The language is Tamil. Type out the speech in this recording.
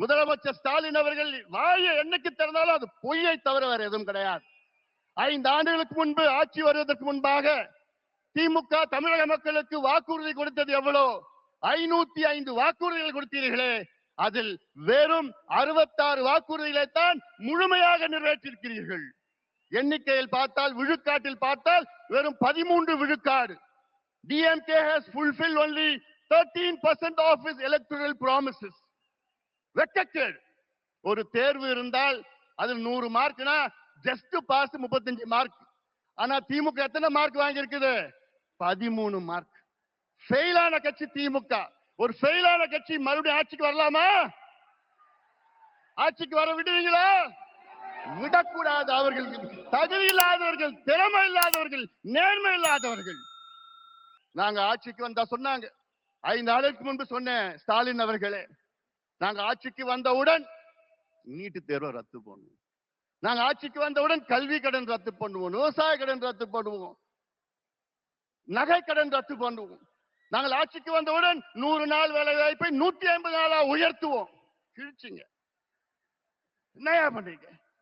முதலமைச்சர் ஸ்டாலின் அவர்கள் வாயை என்னைக்கு திறந்தாலும் அது பொய்யை தவிர வேற எதுவும் கிடையாது. 5 ஆண்டுகளுக்கு முன்பு ஆட்சி வருவதற்கு முன்பாக திமுக தமிழக மக்களுக்கு வாக்குறுதி கொடுத்தது எவ்வளோ? 505 வாக்குறுதிகள் கொடுத்தீர்களே, அதில் வெறும் 66 வாக்குறுதிகளை தான் முழுமையாக நிறைவேற்றிருக்கிறீர்கள். எண்ணிக்கையில் பார்த்தால், விழுக்காட்டில் பார்த்தால் வெறும் 13 விழுக்காடு. DMK has fulfilled only 13% of its electoral promises. வெட்கக்கேடு. ஒரு தேர்வு இருந்தால் அதில் 100 மார்க்னா ஜஸ்ட் பாஸ் 35 மார்க். ஆனா திமுக எத்தனை மார்க் வாங்கி இருக்குது? 13 மார்க். ஃபெயிலான கட்சி திமுக. ஒரு ஃபெயிலான கட்சி மறுபடியும் ஆட்சிக்கு வரலாமா? ஆட்சிக்கு வர விடுவீங்களா? விடக்கூடாது. அவர்கள் தகுதி இல்லாதவர்கள், திறமை இல்லாதவர்கள், நேர்மை இல்லாதவர்கள். நாங்க ஆட்சிக்கு வந்தா சொன்னாங்க, 5 நாளுக்கு முன்பு சொன்னேன், ஸ்டாலின் அவர்களே, நாங்க ஆட்சிக்கு வந்தவுடன் நீட்டு தேர்வை ரத்து பண்ணுவோம், நாங்க ஆட்சிக்கு வந்தவுடன் கல்வி கடன் ரத்து பண்ணுவோம், விவசாய கடன் ரத்து பண்ணுவோம், நகை கடன் ரத்து பண்ணுவோம், நாங்கள் ஆட்சிக்கு வந்தவுடன் 100 நாள் வேலை வாய்ப்பை 150 நாளா உயர்த்துவோம். கிழிச்சிங்க. என்னையா பண்றீங்க?